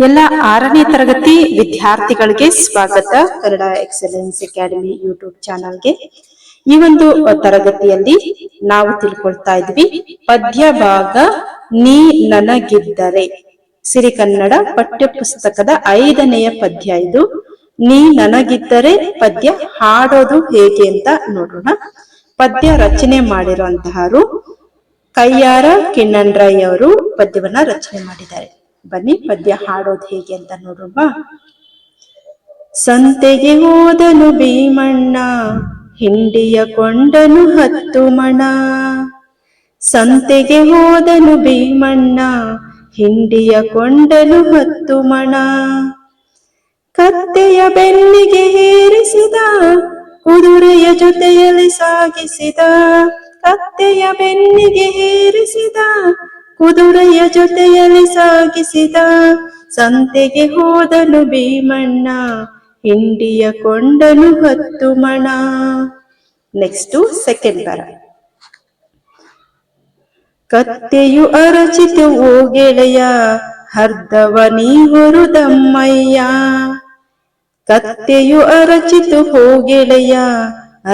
ಎಲ್ಲ 6ನೇ ತರಗತಿ ವಿದ್ಯಾರ್ಥಿಗಳಿಗೆ ಸ್ವಾಗತ ಕನ್ನಡ ಎಕ್ಸಲೆನ್ಸ್ ಅಕಾಡೆಮಿ ಯೂಟ್ಯೂಬ್ ಚಾನಲ್ಗೆ. ಈ ಒಂದು ತರಗತಿಯಲ್ಲಿ ನಾವು ತಿಳ್ಕೊಳ್ತಾ ಇದ್ವಿ ಪದ್ಯ ಭಾಗ ನೀ ನನಗಿದ್ದರೆ. ಸಿರಿಕನ್ನಡ ಪಠ್ಯ ಪುಸ್ತಕದ 5ನೆಯ ಪದ್ಯ ಇದು. ನೀ ನನಗಿದ್ದರೆ ಪದ್ಯ ಹಾಡೋದು ಹೇಗೆ ಅಂತ ನೋಡೋಣ. ಪದ್ಯ ರಚನೆ ಮಾಡಿರುವಂತಹರು ಕಯ್ಯಾರ ಕಿಣ್ಣನ್ರೈ ಅವರು ಪದ್ಯವನ್ನ ರಚನೆ ಮಾಡಿದ್ದಾರೆ. ಬನ್ನಿ ಪದ್ಯ ಹಾಡೋದು ಹೇಗೆ ಅಂತ ನೋಡೋಣ. ಸಂತೆಗೆ ಹೋದನು ಭೀಮಣ್ಣ, ಹಿಂಡಿಯ ಕೊಂಡನು 10 ಮಣ. ಸಂತೆಗೆ ಹೋದನು ಭೀಮಣ್ಣ, ಹಿಂಡಿಯ ಕೊಂಡನು 10 ಮಣ. ಕತ್ತೆಯ ಬೆನ್ನಿಗೆ ಹೇರಿಸಿದ, ಕುದುರೆಯ ಜೊತೆಯಲ್ಲಿ ಸಾಗಿಸಿದ. ಕತ್ತೆಯ ಬೆನ್ನಿಗೆ ಹೇರಿಸಿದ, ಕುದುರೆಯ ಜೊತೆಯಲ್ಲಿ ಸಾಗಿಸಿದ. ಸಂತೆಗೆ ಹೋದನು ಭೀಮಣ್ಣ, ಹಿಂಡಿಯ ಕೊಂಡನು 10 ಮಣ. Next second para. ಕತ್ತೆಯು ಅರಚಿತು ಓ ಗೆಳೆಯ, ಅರ್ಧವ ನೀ ಹೊರುದಮ್ಮಯ್ಯ. ಕತ್ತೆಯು ಅರಚಿತು ಓ ಗೆಳೆಯ,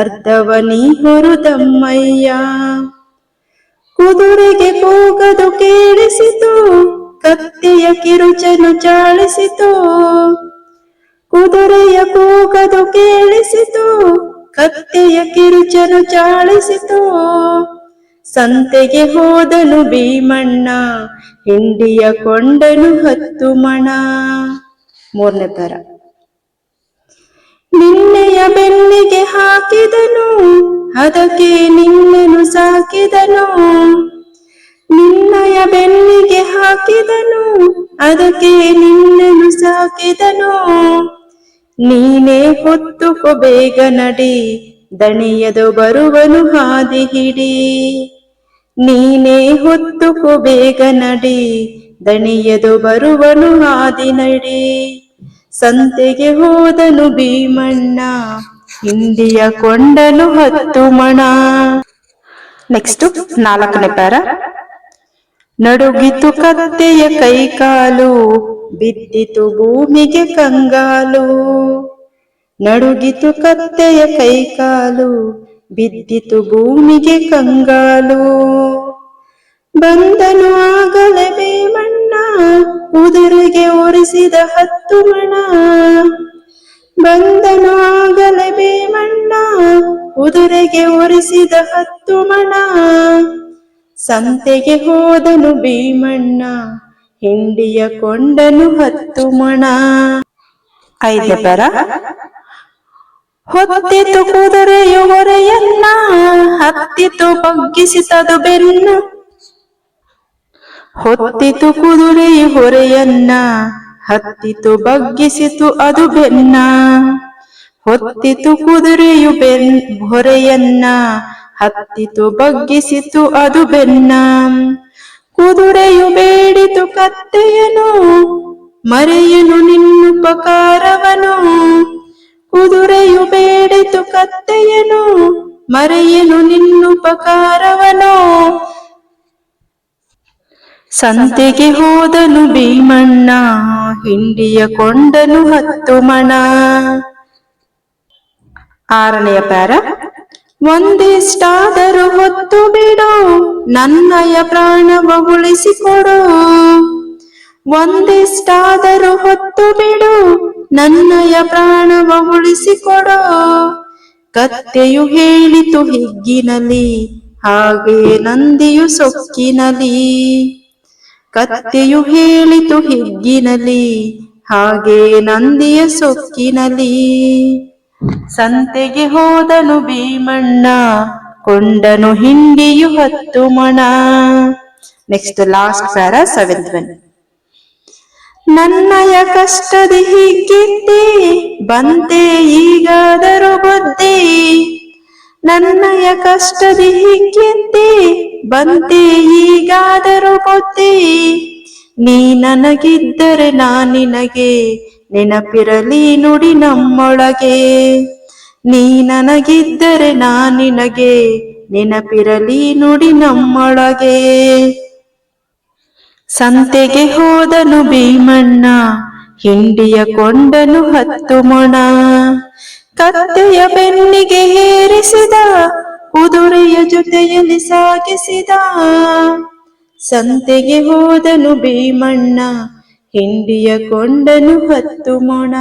ಅರ್ಧವ ನೀ ಹೊರುದಮ್ಮಯ್ಯ. ಕುದುರೆಗೆ ಕೂಗದು ಕೇಳಿಸಿತು, ಕತ್ತೆಯ ಕಿರುಚನು ಚಾಳಿಸಿತು. ಕುದುರೆಯ ಕೂಗದು ಕೇಳಿಸಿತು, ಕತ್ತೆಯ ಕಿರುಚನು ಚಾಳಿಸಿತು. ಸಂತೆಗೆ ಹೋದನು ಭೀಮಣ್ಣ, ಹಿಂಡಿಯ ಕೊಂಡನು 10 ಮಣ. 3ನೇ ಪ್ಯಾರ. ನಿನ್ನೆಯ ಬೆನ್ನಿಗೆ ಹಾಕಿದನು, ಅದಕ್ಕೆ ನಿನ್ನನು ಸಾಕಿದನು. ನಿನ್ನಯ ಬೆನ್ನಿಗೆ ಹಾಕಿದನು, ಅದಕ್ಕೆ ನಿನ್ನನು ಸಾಕಿದನು. ನೀನೇ ಹೊತ್ತುಕೋ ಬೇಗ ನಡಿ, ದಣಿಯದು ಬರುವನು ಹಾದಿ ಹಿಡಿ. ನೀನೇ ಹೊತ್ತುಕೋ ಬೇಗ ನಡಿ, ದಣಿಯದು ಬರುವನು ಹಾದಿ ನಡಿ. ಸಂತೆಗೆ ಹೋದನು ಭೀಮಣ್ಣ, ಹಿಂಡಿಯ ಕೊಂಡನು 10 ಮಣ. ನೆಕ್ಸ್ಟ್ 4ನೇ ಪ್ಯಾರ. ನಡುಗಿತು ಕತ್ತೆಯ ಕೈಕಾಲು, ಬಿದ್ದಿತು ಭೂಮಿಗೆ ಕಂಗಾಲು. ನಡುಗಿತು ಕತ್ತೆಯ ಕೈಕಾಲು, ಬಿದ್ದಿತು ಭೂಮಿಗೆ ಕಂಗಾಲು. ಬಂದನು ಆಗಲೇ ಭೀಮಣ್ಣ, ಕುದುರೆಗೆ ಒರೆಸಿದ 10 ಮಣ. ಬಂದನು ಆಗಲೇ ಭೀಮಣ್ಣ, ಕುದುರೆಗೆ ಒರೆಸಿದ 10 ಮಣ. ಸಂತೆಗೆ ಹೋದನು ಭೀಮಣ್ಣ, ಹಿಂಡಿಯ ಕೊಂಡನು 10 ಮಣ. 5ನೇ ಪ್ಯಾರ. ಹೊತ್ತಿತು ಕುದುರೆಯು ಹೊರೆಯನ್ನ, ಹತ್ತಿತು ಬಗ್ಗಿಸಿತದು ಬೆನ್ನ. ಹೊತ್ತಿತು ಕುದುರೆಯು ಹೊರೆಯನ್ನ, ಹತ್ತಿತು ಬಗ್ಗಿಸಿತು ಅದು ಬೆನ್ನ. ಹೊತ್ತಿತು ಕುದುರೆಯು ಹೊರೆಯನ್ನ, ಹತ್ತಿತು ಬಗ್ಗಿಸಿತು ಅದು ಬೆನ್ನ. ಕುದುರೆಯು ಬೇಡಿತು ಕತ್ತೆಯನು, ಮರೆಯನು ನಿನ್ನುಪಕಾರವನು. ಕುದುರೆಯು ಬೇಡಿತು ಕತ್ತೆಯನು, ಮರೆಯನು ನಿನ್ನುಪಕಾರವನು. ಸಂತೆಗೆ ಹೋದನು ಭೀಮಣ್ಣ, ಹಿಂಡಿಯ ಕೊಂಡನು 10 ಮಣ. 6ನೇ ಪ್ಯಾರ. ಒಂದಿಷ್ಟಾದರೂ ಹೊತ್ತು ಬಿಡು, ನನ್ನಯ ಪ್ರಾಣವ ಉಳಿಸಿಕೊಡು. ಒಂದಿಷ್ಟಾದರೂ ಹೊತ್ತು ಬಿಡು, ನನ್ನಯ ಪ್ರಾಣವ ಉಳಿಸಿಕೊಡು. ಕತ್ತೆಯು ಹೇಳಿತು ಹಿಗ್ಗಿನಲಿ, ಹಾಗೆ ನಂದಿಯು ಸೊಕ್ಕಿನಲಿ. ಕತ್ತೆಯು ಹೇಳಿತು ಹಿಗ್ಗಿನಲಿ, ಹಾಗೆ ನಂದಿಯ ಸೊಕ್ಕಿನಲಿ. ಸಂತೆಗೆ ಹೋದನು ಭೀಮಣ್ಣ, ಕೊಂಡನು ಹಿಂಡಿಯು 10 ಮಣ. Next last para 7th one. ನನ್ನಯ ಕಷ್ಟದಿ ಹಿಗ್ಗಿದ್ದೆ, ಬಂತೆ ಈಗಾದರೂ ಬುದ್ಧಿ. ನನ್ನಯ ಕಷ್ಟದಿ ಹಿಗ್ಗಿದ್ದೆ, ಬಂತೆ ಈಗಾದರೂ ಬುದ್ಧಿ. ನೀ ನನಗಿದ್ದರೆ ನಾನಿನಗೆ, ನೆನಪಿರಲಿ ನುಡಿ ನಮ್ಮೊಳಗೆ. ನೀ ನನಗಿದ್ದರೆ ನಾನಿನಗೆ, ನೆನಪಿರಲಿ ನುಡಿ ನಮ್ಮೊಳಗೆ. ಸಂತೆಗೆ ಹೋದನು ಭೀಮಣ್ಣ, ಹಿಂಡಿಯ ಕೊಂಡನು 10 ಮೊಣ. ಕತ್ತೆಯ ಬೆನ್ನಿಗೆ ಏರಿಸಿದ, ಕುದುರೆಯ ಜೊತೆಯಲ್ಲಿ ಸಾಗಿಸಿದ. ಸಂತೆಗೆ ಹೋದನು ಭೀಮಣ್ಣ, ಹಿಂಡಿಯ ಕೊಂಡನು 10 ಮೊಣ.